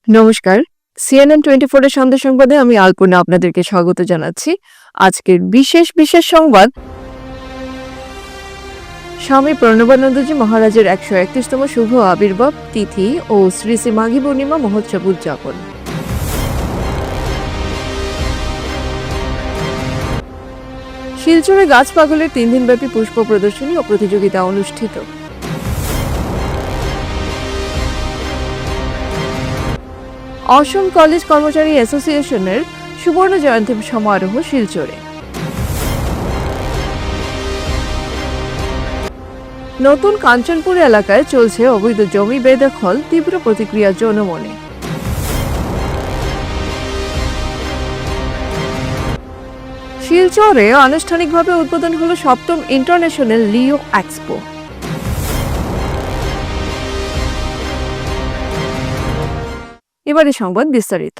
নমস্কার, CNN24 এর সন্ধ্যা সংবাদে আমি আলপনা আপনাদেরকে স্বাগত জানাচ্ছি। আজকের বিশেষ সংবাদ, স্বামী প্রণবানন্দজি মহারাজের 131তম শুভ আবির্ভাব তিথি ও শ্রী শ্রী মাঘী পূর্ণিমা মহোৎসব উদযাপন। শিলচরে গাছ পাগলের 3 দিনব্যাপী পুষ্প প্রদর্শনী ও প্রতিযোগিতা অনুষ্ঠিত। অসম কলেজ কর্মচারী অ্যাসোসিয়েশনের সুবর্ণ জয়ন্তী সমারোহ শিলচরে। নতুন কাঞ্চনপুর এলাকায় চলছে অবৈধ জমি বেদখল, তীব্র প্রতিক্রিয়া জনমনে। শিলচরে আনুষ্ঠানিকভাবে উদ্বোধন হলো 7ম ইন্টারন্যাশনাল লিও এক্সপো। এবারে সংবাদ বিস্তারিত।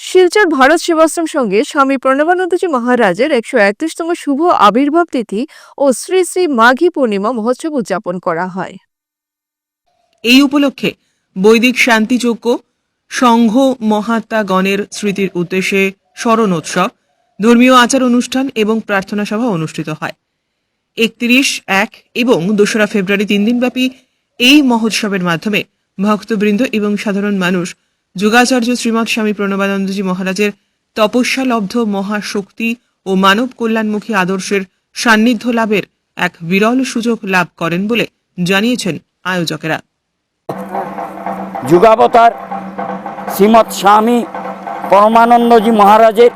শিলচর ভারত সেবাশ্রম সঙ্গে স্বামী প্রণবানন্দজি মহারাজের 131তম শুভ আবির্ভাব তিথি ও শ্রী শ্রী মাঘী পূর্ণিমা মহোৎসব উদযাপন করা হয়। এই উপলক্ষে বৈদিক শান্তিযজ্ঞ, সংঘ মহাত্মাগণের স্মৃতির উদ্দেশ্যে স্মরণোৎসব, ধর্মীয় আচার অনুষ্ঠান এবং প্রার্থনা সভা অনুষ্ঠিত হয়। 31, 1 এবং 2রা ফেব্রুয়ারি 3 দিনব্যাপী এই মহোৎসবের মাধ্যমে ভক্তবৃন্দ এবং সাধারণ মানুষ যুগাচার্য শ্রীমৎ স্বামী প্রণবানন্দজি মহারাজের তপস্যালব্ধ মহাশক্তি ও মানব কল্যাণমুখী আদর্শের সান্নিধ্য লাভের এক বিরল সুযোগ লাভ করেন বলে জানিয়েছেন আয়োজকেরা। যুগাবতার শ্রীমৎ স্বামী পরমানন্দজি মহারাজের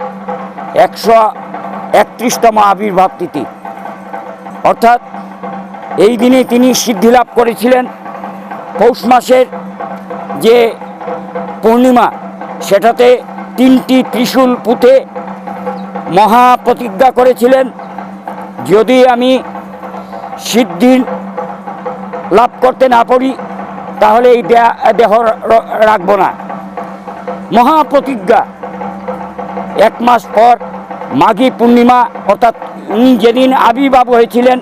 131তম আবির্ভাব তিথি, অর্থাৎ এই দিনে তিনি সিদ্ধি লাভ করেছিলেন। পৌষ মাসের যে পূর্ণিমা, সেটাতে 3টি ত্রিশূল পুঁতে মহাপ্রতিজ্ঞা করেছিলেন, যদি আমি সিদ্ধি লাভ করতে না পারি তাহলে এই দেহ রাখব না। মহাপ্রতিজ্ঞা 1 মাস পর মাঘী পূর্ণিমা, অর্থাৎ উনি যেদিন আবির্ভাব হয়েছিলেন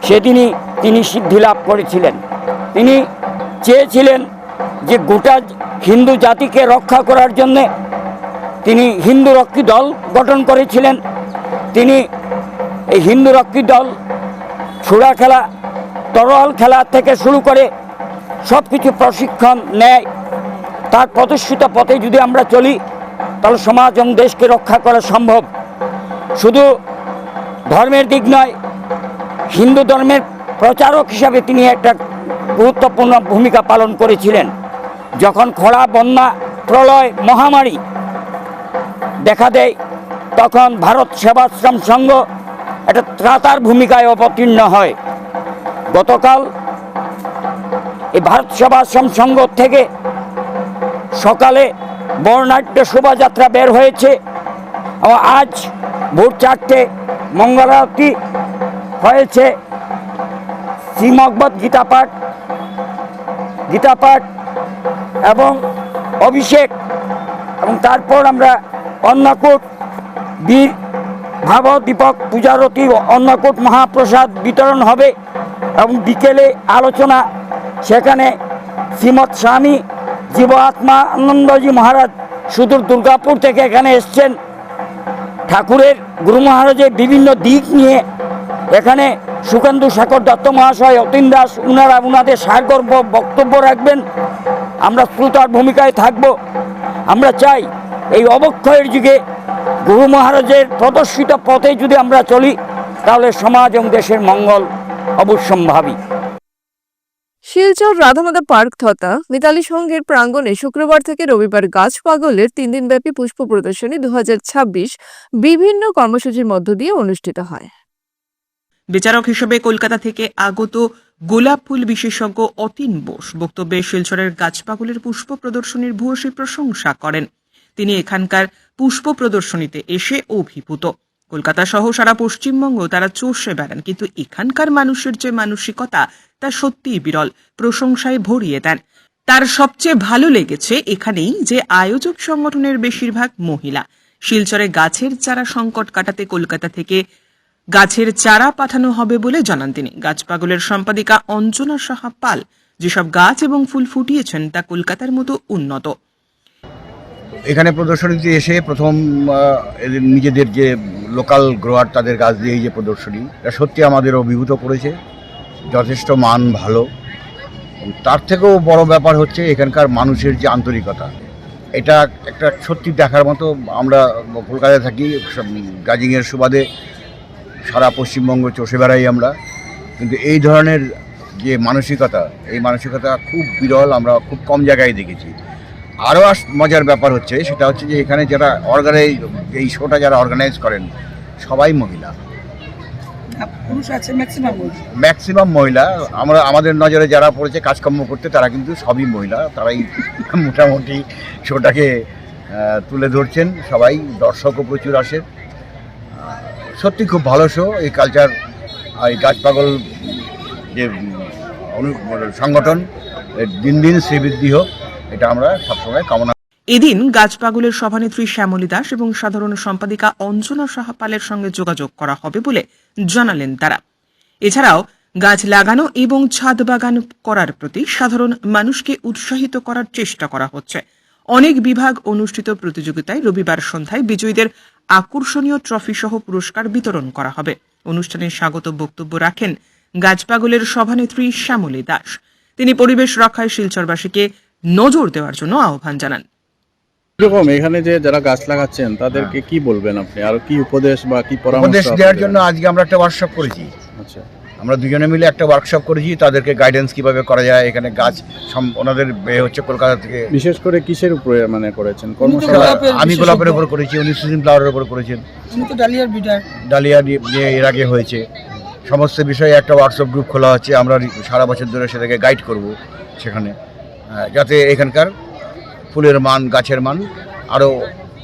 সেদিনই তিনি সিদ্ধি লাভ করেছিলেন। তিনি চেয়েছিলেন যে গোটা হিন্দু জাতিকে রক্ষা করার জন্যে তিনি হিন্দু রক্ষী দল গঠন করেছিলেন। তিনি এই হিন্দু রক্ষী দল ছোড়া খেলা, তরোয়াল খেলা থেকে শুরু করে সব কিছু প্রশিক্ষণ নেয়। তার প্রদর্শিত পথে যদি আমরা চলি তাহলে সমাজ এবং দেশকে রক্ষা করা সম্ভব। শুধু ধর্মের দিক নয়, হিন্দু ধর্মের প্রচারক হিসাবে তিনি একটা গুরুত্বপূর্ণ ভূমিকা পালন করেছিলেন। যখন খরা, বন্যা, প্রলয়, মহামারী দেখা দেয় তখন ভারত সেবাশ্রম সংঘ একটা ত্রাতার ভূমিকায় অবতীর্ণ হয়। গতকাল এই ভারত সেবাশ্রম সংঘ থেকে সকালে বর্ণাঢ্য শোভাযাত্রা বের হয়েছে এবং আজ ভোর 4টে মঙ্গলারতি হয়েছে, শ্রীমদ্ গীতা পাঠ এবং অভিষেক, এবং তারপর আমরা অন্নকূট, বীর ভাব দীপক পূজারতি ও অন্নকূট মহাপ্রসাদ বিতরণ হবে এবং বিকেলে আলোচনা। সেখানে শ্রীমৎ স্বামী জীবাত্মানন্দজি মহারাজ সুদূর দুর্গাপুর থেকে এখানে এসছেন। ঠাকুরের গুরু মহারাজের বিভিন্ন দিক নিয়ে এখানে সুখেন্দু শেখর দত্ত মহাশয়, অতীন দাস, উনাদের সারগর্ভ বক্তব্য রাখবেন। আমরা শ্রোতার ভূমিকায় থাকব। আমরা চাই এই অবক্ষয়ের যুগে গুরু মহারাজের প্রদর্শিত পথে যদি আমরা চলি তাহলে সমাজ এবং দেশের মঙ্গল অবশ্যম্ভাবী। শিলচর রাধামাধব পার্ক তথা মিতালি সংঘের প্রাঙ্গণে শুক্রবার থেকে রবিবার গাছ পাগলের 3 দিনব্যাপী পুষ্প প্রদর্শনী 2026 বিভিন্ন কর্মসূচির মধ্য দিয়ে অনুষ্ঠিত হয়। বিচারক হিসেবে কলকাতা থেকে আগত গোলাপ ফুল বিশেষজ্ঞ অতীন বোস বক্তব্যে শিলচরের গাছপাগলের পুষ্প প্রদর্শনীর ভূয়সী প্রশংসা করেন। তিনি এখানকার পুষ্প প্রদর্শনীতে এসে অভিভূত। কলকাতা সহ সারা পশ্চিমবঙ্গ তারা চষে বেড়ান, কিন্তু এখানকার মানুষের যে মানসিকতা তা সত্যিই বিরল, প্রশংসায় ভরিয়ে দেন। তার সবচেয়ে ভালো লেগেছে এখানেই যে আয়োজক সংগঠনের বেশিরভাগ মহিলা। শিলচরে গাছের চারা সংকট কাটাতে কলকাতা থেকে গাছের চারা পাঠানো হবে বলে জানান তিনি। গাছ পাগলের সম্পাদিকা অঞ্জনা সাহা পাল যেসব গাছ এবং ফুল ফুটিয়েছেন তা কলকাতার মতো উন্নত। এখানে প্রদর্শনীতে এসে প্রথম এদের নিজেদের যে লোকাল গ্রোয়ার তাদের গাছ দিয়ে এই যে প্রদর্শনী, এটা সত্যি আমাদের অভিভূত করেছে। যথেষ্ট মান ভালো। তার থেকেও বড় ব্যাপার হচ্ছে এখানকার মানুষের যে আন্তরিকতা, এটা একটা সত্যি দেখার মতো। আমরা কলকাতায় থাকি, গাজিংয়ের সুবাদে সারা পশ্চিমবঙ্গ চষে বেড়াই আমরা, কিন্তু এই ধরনের যে মানসিকতা, এই মানসিকতা খুব বিরল, আমরা খুব কম জায়গায় দেখেছি। আরও মজার ব্যাপার হচ্ছে সেটা হচ্ছে যে এখানে যারা এই শোটা যারা অর্গানাইজ করেন সবাই মহিলা, পুরুষ আছে ম্যাক্সিমাম মহিলা। আমাদের নজরে যারা পড়েছে কাজকর্ম করতে তারা কিন্তু সবই মহিলা, তারাই মোটামুটি শোটাকে তুলে ধরছেন। সবাই দর্শকও প্রচুর আসে। সত্যি খুব ভালো শো। এই কালচার, এই গাছ পাগল যে সংগঠন দিন দিন শ্রীবৃদ্ধি হোক, এটা আমরা সবসময় কামনা। এদিন গাছ পাগলের সভানেত্রী শ্যামলী দাস এবং সাধারণ সম্পাদিকা অঞ্জনা সাহা পালের সঙ্গে যোগাযোগ করা হবে বলে জানালেন তারা। এছাড়াও গাছ লাগানো এবং ছাদ বাগান করার প্রতি সাধারণ মানুষকে উৎসাহিত করার চেষ্টা করা হচ্ছে। অনেক বিভাগ অনুষ্ঠিত প্রতিযোগিতায় রবিবার সন্ধ্যায় বিজয়ীদের আকর্ষণীয় ট্রফি সহ পুরস্কার বিতরণ করা হবে। অনুষ্ঠানে স্বাগত বক্তব্য রাখেন গাছ পাগলের সভানেত্রী শ্যামলী দাস। তিনি পরিবেশ রক্ষায় শিলচরবাসীকে নজর দেওয়ার জন্য আহ্বান জানান। এরকম এখানে যে যারা গাছ লাগাচ্ছেন তাদেরকে কি বলবেন আপনি, আর কি উপদেশ বা কি পরামর্শ দেওয়ার জন্য আজকে আমরা একটা ওয়ার্কশপ করেছি। আচ্ছা, আমরা দুজনে মিলে একটা ওয়ার্কশপ করেছি, তাদেরকে গাইডেন্স কিভাবে করা যায়। এখানে গাছ ওনাদের হচ্ছে কলকাতা থেকে। বিশেষ করে কিসের উপরে মানে করেছেন কর্মশালা? আমি গোলাপের উপর করেছি, উনি সিজন ফ্লাওয়ারের উপর করেছেন, ডালিয়া নিয়ে এর আগে হয়েছে। সমস্ত বিষয়ে একটা হোয়াটসঅ্যাপ গ্রুপ খোলা হচ্ছে। আমরা সারা বছর ধরে সেটাকে গাইড করব সেখানে, যাতে এখানকার ফুলের মান, গাছের মান আরও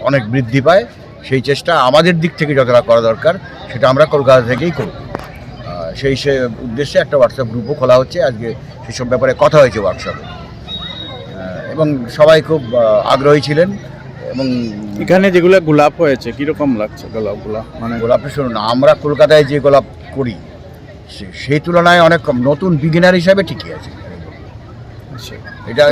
অনেক বৃদ্ধি পায়। সেই চেষ্টা আমাদের দিক থেকে যতটা করা দরকার সেটা আমরা কলকাতা থেকেই করব। সেই উদ্দেশ্যে একটা হোয়াটসঅ্যাপ গ্রুপও খোলা হচ্ছে। আজকে সেসব ব্যাপারে কথা হয়েছে ওয়ার্কশপে, এবং সবাই খুব আগ্রহী ছিলেন। এবং এখানে যেগুলো গোলাপ হয়েছে কিরকম লাগছে গোলাপগুলা? মানে গোলাপটা শুনুন, আমরা কলকাতায় যে গোলাপ করি সেই তুলনায় অনেক কম। নতুন বিগিনার হিসাবে ঠিকই আছে। এটা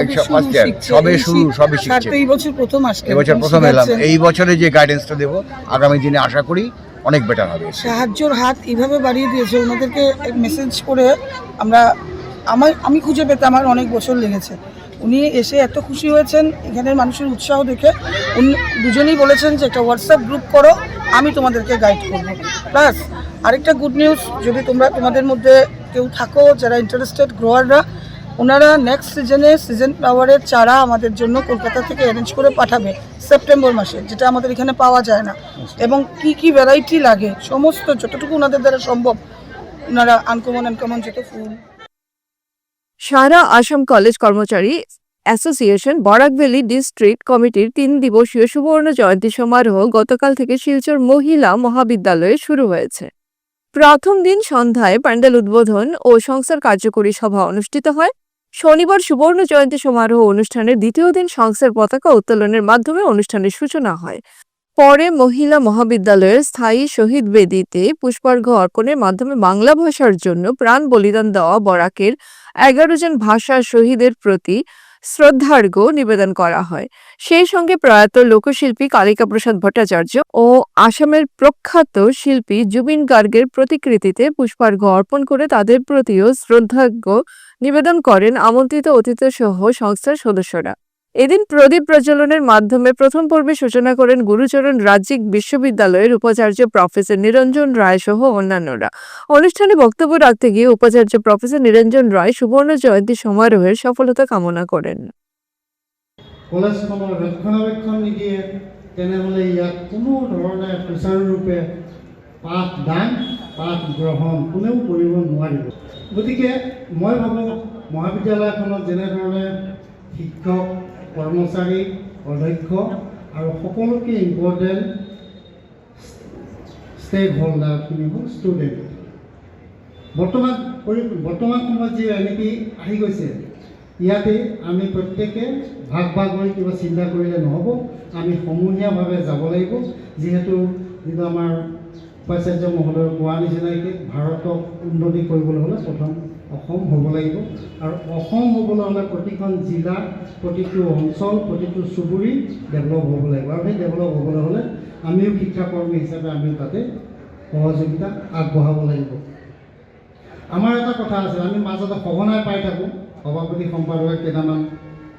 সবে শুরু, সবে শিখছে। এবছর প্রথম এলাম। এই বছরে যে গাইডেন্সটা দেবো আগামী দিনে আশা করি অনেক বেটার হবে। সাহায্যের হাত এইভাবে বাড়িয়ে দিয়েছে, ওনাদেরকে মেসেজ করে আমি খুঁজে পেতে আমার অনেক বছর লেগেছে। উনি এসে এত খুশি হয়েছেন এখানের মানুষের উৎসাহ দেখে। উনি দুজনেই বলেছেন যে একটা হোয়াটসঅ্যাপ গ্রুপ করো, আমি তোমাদেরকে গাইড করবো। প্লাস আরেকটা গুড নিউজ, যদি তোমাদের মধ্যে কেউ থাকো যারা ইন্টারেস্টেড গ্রোয়াররা, ওনারা নেক্সট সিজন ফ্লাওয়ারের চারা আমাদের জন্য কলকাতা থেকে অ্যারেঞ্জ করে পাঠাবে সেপ্টেম্বর মাসে, যেটা আমাদের এখানে পাওয়া যায় না। এবং কি ভ্যারাইটি লাগে সমস্ত যতটুকু ওনাদের দ্বারা সম্ভব ওনারা আনকমন যত ফুল। সারা আসাম কলেজ কর্মচারী অ্যাসোসিয়েশন বরাক ভ্যালি ডিস্ট্রিক্ট কমিটির 3 দিবসীয় সুবর্ণ জয়ন্তী সমারোহ গতকাল থেকে শিলচর মহিলা মহাবিদ্যালয়ে শুরু হয়েছে। প্রথম দিন সন্ধ্যায় প্যান্ডেল উদ্বোধন ও সংস্থার কার্যকরী সভা অনুষ্ঠিত হয়। শনিবার সুবর্ণ জয়ন্তী সমারোহ অনুষ্ঠানের দ্বিতীয় দিন সংস্থার পতাকা উত্তোলনের মাধ্যমে অনুষ্ঠানের সূচনা হয়। পরে মহিলা মহাবিদ্যালয়ের স্থায়ী শহীদ বেদিতে পুষ্পার্ঘ্য অর্পণের মাধ্যমে বাংলা ভাষার জন্য প্রাণ বলিদান দেওয়া বরাকের 11 জন ভাষা শহীদের প্রতি শ্রদ্ধার্ঘ্য নিবেদন করা হয়। সেই সঙ্গে প্রয়াত লোকশিল্পী কালিকা প্রসাদ ভট্টাচার্য ও আসামের প্রখ্যাত শিল্পী জুবিন গার্গের প্রতিকৃতিতে পুষ্পার্ঘ্য অর্পণ করে তাদের প্রতিও শ্রদ্ধার্ঘ্য নিবেদন করেন আমন্ত্রিত অতিথি সহ সংস্থার সদস্যরা। এদিন প্রদীপ প্রজ্বলনের মাধ্যমে প্রথম পর্বে সূচনা করেন গুরুচরণ রাজ্যিক বিশ্ববিদ্যালয়ের উপাচার্য প্রফেসর নিরঞ্জন রায় সহ অন্যান্যরা। অনুষ্ঠানে বক্তব্য রাখতে গিয়ে উপাচার্য প্ৰফেসর নিৰঞ্জন ৰায় সুবৰ্ণ জয়ন্তী সমাৰোহের সফলতা কামনা করেন। কলেজখনৰ ৰক্ষণাবেক্ষণ নিদিয়ে তেনেহ'লে ইয়াত কোনো ধৰণে সুচাৰুৰূপে পাঠদান পাঠ গ্ৰহণ কোনেও কৰিব নোৱাৰিব। গতিকে মই ভাবোঁ মহাবিদ্যালয়খনত যেনেধৰণে শিক্ষক, কৰ্মচাৰী, অধ্যক্ষ আৰু সকলোকে ইম্পৰ্টেণ্ট ষ্টেক হোল্ডাৰখিনি হ'ল ষ্টুডেণ্ট। বৰ্তমান সময়ত যি এনেকৈ আহি গৈছে, ইয়াতে আমি প্ৰত্যেকে ভাগ হৈ কিবা চিন্তা কৰিলে নহ'ব, আমি সমূহীয়াভাৱে যাব লাগিব। যিহেতু যিটো আমাৰ উপাচাৰ্য মহোদয়ে কোৱা নিচিনাকৈ ভাৰতক উন্নতি কৰিবলৈ হ'লে প্ৰথম অসম হ'ব লাগিব আৰু অসম হ'বলৈ হ'লে প্ৰতিখন জিলা প্ৰতিটো অঞ্চল প্ৰতিটো চুবুৰী ডেভেলপ হ'ব লাগিব আৰু সেই ডেভেলপ হ'বলৈ হ'লে আমিও শিক্ষাকৰ্মী হিচাপে আমিও তাতে সহযোগিতা আগবঢ়াব লাগিব। আমাৰ এটা কথা আছে, আমি মাজতে সঘনাই পাই থাকোঁ, সভাপতি সম্পাদকে কেইটামান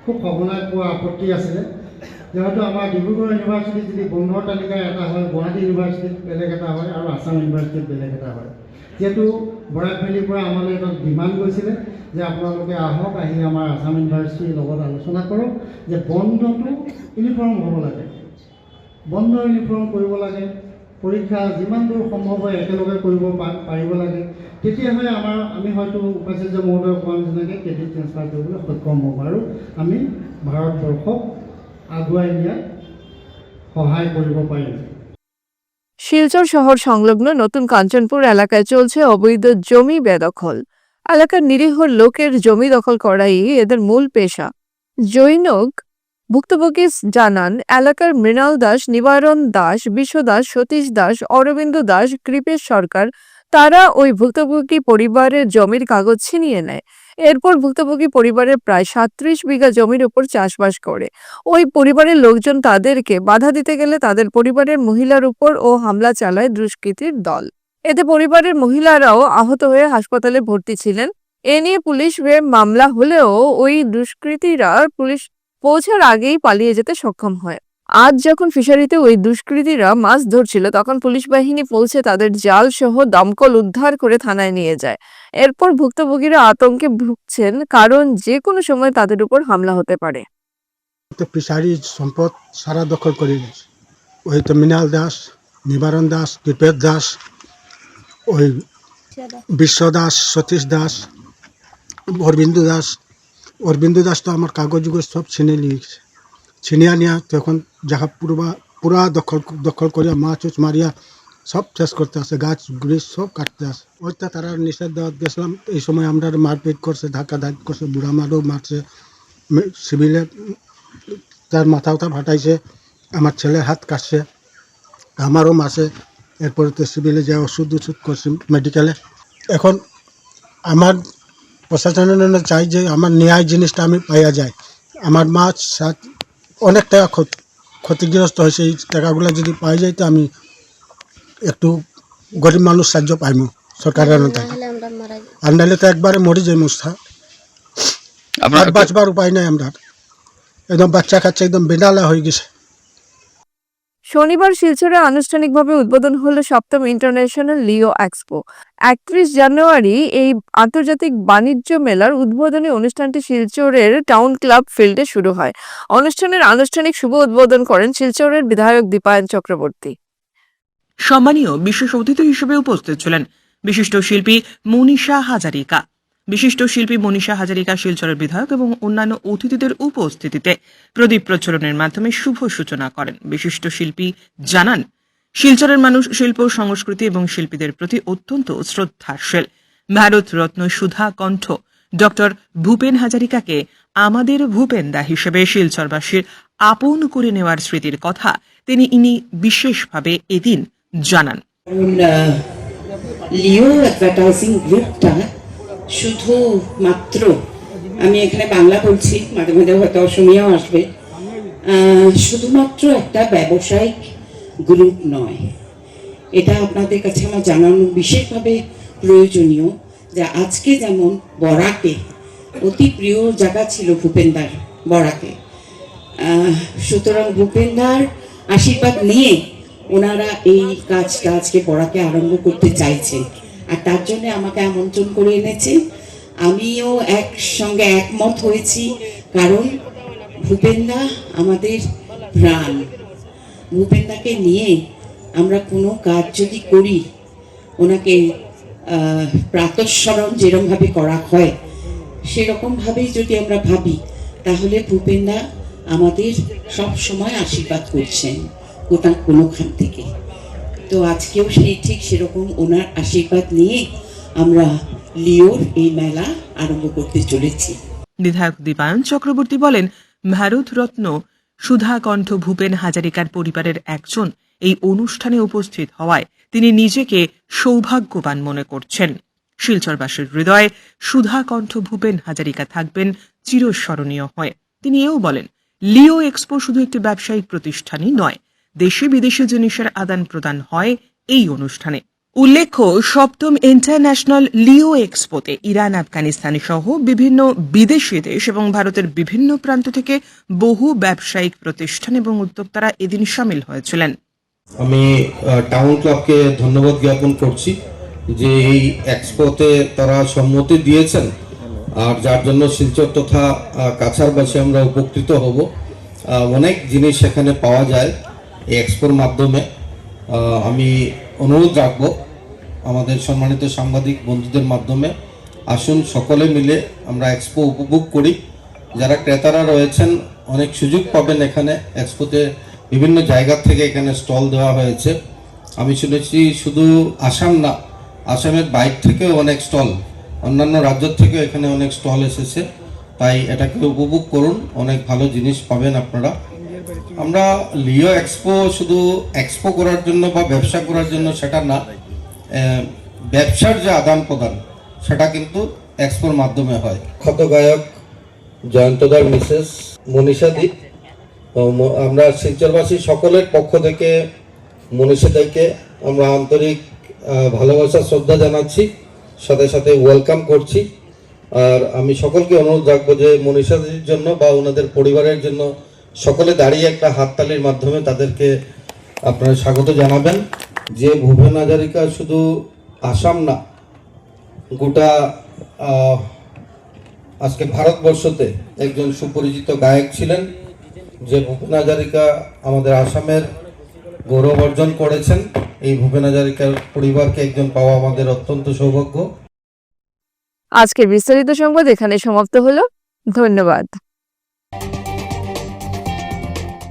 খুব সঘনাই পোৱা আপত্তি আছিলে যে হয়তো আমাৰ ডিব্ৰুগড় ইউনিভাৰ্চিটিত যদি বন্ধৰ তালিকা এটা হয়, গুৱাহাটী ইউনিভাৰ্চিটিত বেলেগ এটা হয় আৰু আছাম ইউনিভাৰ্চিটিত বেলেগ এটা হয়। যিহেতু বৰাক ভেলীৰ পৰা আমালৈ এটা ডিমাণ্ড গৈছিলে যে আপোনালোকে আহক, আহি আমাৰ আছাম ইউনিভাৰ্চিটিৰ লগত আলোচনা কৰক যে বন্ধটো ইউনিফৰ্ম হ'ব লাগে, বন্ধ ইউনিফৰ্ম কৰিব লাগে, পৰীক্ষা যিমান দূৰ সম্ভৱ হয় একেলগে কৰিব পাৰিব লাগে, তেতিয়াহে আমি হয়তো উপাচাৰ্য মহোদয় কোৱা নিচিনাকৈ ক্ৰেডিট ট্ৰেন্সফাৰ কৰিবলৈ সক্ষম হ'ম আৰু আমি ভাৰতবৰ্ষক আগুৱাই নিয়াত সহায় কৰিব পাৰিম। শিলচর শহর সংলগ্ন নতুন কাঞ্চনপুর এলাকায় চলছে অবৈধ জমি বেদখল। এলাকার নিরীহ লোকের জমি দখল করাই এদের মূল পেশা। জৈনক ভুক্তভোগী জানান, এলাকার মৃণাল দাস, নিবারণ দাস, বিশ্ব দাস, সতীশ দাস, অরবিন্দ দাস, কৃপেশ সরকার তারা ওই ভুক্তভোগী পরিবারের জমির কাগজ ছিনিয়ে নেয়। এরপর ভুক্তভোগী পরিবারের প্রায় 37 বিঘা জমির উপর চাষবাস করে। ওই পরিবারের লোকজন তাদেরকে বাধা দিতে গেলে তাদের পরিবারের মহিলার উপর ও হামলা চালায় দুষ্কৃতীর দল। এতে পরিবারের মহিলারাও আহত হয়ে হাসপাতালে ভর্তি ছিলেন। এ নিয়ে পুলিশ মামলা হলেও ওই দুষ্কৃতীরা পুলিশ পৌঁছার আগেই পালিয়ে যেতে সক্ষম হয়। আজ যখন ফিশারিতে ওই দুষ্কৃতীরা মাছ ধরছিল তখন পুলিশ বাহিনী পৌঁছে তাদের জাল সহ দমকল উদ্ধার করে থানায় নিয়ে যায়। এরপর ভুক্তভোগীরা আতঙ্কে ভুগছেন, কারণ যে কোনো সময় তাদের উপর হামলা হতে পারে। তো ফিশারি সম্পদ সারা দখল করে নিয়েছে। ওই তো মৃণাল দাস, নিবারণ দাস, কৃপেশ দাস, ওই বিশ্ব দাস, সতীশ দাস, অরবিন্দু দাস তো আমার কাগজ সব ছিনে নিয়েছে। ছিনিয়ে নিয়ে তখন যাহা পুরা দখল করিয়া মাছ মারিয়া সব শেষ করতে আসে, গাছ গুড়িস সব কাটতে আসে। ওইটা তারা নিষেধ দেওয়া গেছিলাম, এই সময় আমরা মারপিট করছে, ধাক্কা করছে, বুড়া মারও মারছে, সিভিলে তার মাথা ফাটাইছে, আমার ছেলের হাত কাটছে, আমারও মারছে। এরপরে তো সিভিলে যে ওষুধ করছে মেডিকেলে। এখন আমার প্রশাসনের জন্য চাই যে আমার ন্যায় জিনিসটা আমি পাইয়া যাই। আমার মাছ অনেক টাকা ক্ষতিগ্রস্ত হয়েছে, এই টাকাগুলো যদি পাই যাই তো আমি একটু গরিব মানুষ সাহায্য পাইব সরকারের থেকে। আর নাহলে তো একবারে মরে যাই মুস্থা, আর বাঁচবার উপায় নাই। আমরা একদম বাচ্চা কাচ্চা একদম বেনালা হয়ে গেছে। শনিবার শিলচরে আনুষ্ঠানিকভাবে উদ্বোধন হলো 7ম ইন্টারন্যাশনাল লিও এক্সপো। 31 জানুয়ারি এই আন্তর্জাতিক বাণিজ্য মেলার উদ্বোধনী অনুষ্ঠানটি শিলচরের টাউন ক্লাব ফিল্ডে শুরু হয়। অনুষ্ঠানের আনুষ্ঠানিক শুভ উদ্বোধন করেন শিলচরের বিধায়ক দীপায়ন চক্রবর্তী। সম্মানীয় বিশেষ অতিথি হিসেবে উপস্থিত ছিলেন বিশিষ্ট শিল্পী মনীষা হাজারিকা। বিশিষ্ট শিল্পী মনীষা হাজারিকা শিলচরের বিধায়ক এবং অন্যান্য অতিথিদের উপস্থিতিতে প্রদীপ প্রজ্বলনের মাধ্যমে শুভ সূচনা করেন। বিশিষ্ট শিল্পী জানান, শিলচরের মানুষ শিল্প সংস্কৃতি এবং শিল্পীদের প্রতি অত্যন্ত শ্রদ্ধাশীল। ভারত রত্ন সুধা কণ্ঠ ডক্টর ভূপেন হাজারিকাকে আমাদের ভূপেনদা হিসেবে শিলচরবাসীর আপন করে নেওয়ার স্মৃতির কথা তিনি বিশেষভাবে এদিন জানান। লিও অ্যাডভার্টাইজিং গ্রুপটা শুধু মাত্র, আমি এখানে বাংলা বলছি, মাঝে মাঝে হয়তো অসমীয়াও আসবে, শুধুমাত্র একটা ব্যবসায়িক গ্রুপ নয়। এটা আপনাদের কাছে আমার জানানো বিশেষভাবে প্রয়োজনীয় যে আজকে যেমন বরাকে অতি প্রিয় জায়গা ছিল ভূপেনদার, বরাকে, সুতরাং ভূপেনদার আশীর্বাদ নিয়ে ওনারা এই কাজটা আজকে বরাকে আরম্ভ করতে চাইছেন, আর তার জন্য আমাকে আমন্ত্রণ করে এনেছে। আমিও একসঙ্গে একমত হয়েছি, কারণ ভূপেনদা আমাদের প্রাণ। ভূপেনদাকে নিয়ে আমরা কোনো কাজ যদি করি, ওনাকে প্রাতঃস্মরণ যেরকমভাবে করা হয় সেরকমভাবেই যদি আমরা ভাবি, তাহলে ভূপেনদা আমাদের সব সময় আশীর্বাদ করছেন কোনোখান থেকে। তো আজকেও সেই ঠিক সেরকম ওনার আশীর্বাদ নিয়ে আমরা লিওর এই মেলা আরম্ভ করতে চলেছি। বিধায়ক দীপায়ন চক্রবর্তী বলেন, ভারত রত্ন সুধা কণ্ঠ ভূপেন হাজারিকার পরিবারের একজন এই অনুষ্ঠানে উপস্থিত হওয়ায় তিনি নিজেকে সৌভাগ্যবান মনে করছেন। শিলচরবাসীর হৃদয়ে সুধাকণ্ঠ ভূপেন হাজারিকা থাকবেন চিরস্মরণীয় হয়ে। তিনি এও বলেন, লিও এক্সপো শুধু একটি ব্যবসায়িক প্রতিষ্ঠানই নয়, দেশে বিদেশি জিনিসের আদান প্রদান হয় এই অনুষ্ঠানে। উল্লেখ্য, ৭ম ইন্টারন্যাশনাল লিও এক্সপোতে ইরান, আফগানিস্তান সহ বিভিন্ন বিদেশি দেশ এবং ভারতের বিভিন্ন প্রান্ত থেকে বহু ব্যবসায়িক প্রতিষ্ঠান এবং উদ্যোক্তারা এদিন সামিল হয়েছিলেন। আমি টাউন ক্লাবকে ধন্যবাদ জ্ঞাপন করছি যে এই এক্সপোতে তারা সম্মতি দিয়েছেন, আর যার জন্য শিলচর তথা কাছাড়বাসী আমরা উপকৃত হব। অনেক জিনিস সেখানে পাওয়া যায় এই এক্সপোর মাধ্যমে। আমি অনুরোধ রাখবো আমাদের সম্মানিত সাংবাদিক বন্ধুদের মাধ্যমে, আসুন সকলে মিলে আমরা এক্সপো উপভোগ করি। যারা ক্রেতারা রয়েছেন অনেক সুযোগ পাবেন এখানে। এক্সপোতে বিভিন্ন জায়গা থেকে এখানে স্টল দেওয়া হয়েছে। আমি শুনেছি শুধু আসাম না, আসামের বাইরে থেকেও অনেক স্টল, অন্যান্য রাজ্য থেকেও এখানে অনেক স্টল এসেছে। তাই এটাকে উপভোগ করুন, অনেক ভালো জিনিস পাবেন আপনারা। আমরা লিও এক্সপো শুধু এক্সপো করার জন্য বা ব্যবসা করার জন্য সেটা না, ব্যবসার যে আদান প্রদান সেটা কিন্তু এক্সপোর মাধ্যমে হয়। খ্যাত গায়ক জয়ন্তদার মিসেস মনীষা দি, আমরা শিলচরবাসী সকলের পক্ষ থেকে মনীষাদাকে আমরা আন্তরিক ভালোবাসা শ্রদ্ধা জানাচ্ছি, সাথে সাথে ওয়েলকাম করছি। আর আমি সকলকে অনুরোধ রাখবো যে মনীষাদির জন্য বা ওনাদের পরিবারের জন্য সকলে দাঁড়িয়ে একটা হাততালির মাধ্যমে তাদেরকে আপনারা স্বাগত জানাবেন। যে ভূপেন হাজারিকা শুধু আসাম না, গোটা আজকে ভারতবর্ষতে একজন সুপরিচিত গায়ক ছিলেন। যে ভূপেন হাজারিকা আমাদের আসামের গৌরব অর্জন করেছেন, এই ভূপেন হাজারিকার পরিবারকে একজন পাওয়া আমাদের অত্যন্ত সৌভাগ্য। আজকের বিস্তারিত সংবাদ এখানে সমাপ্ত হলো। ধন্যবাদ।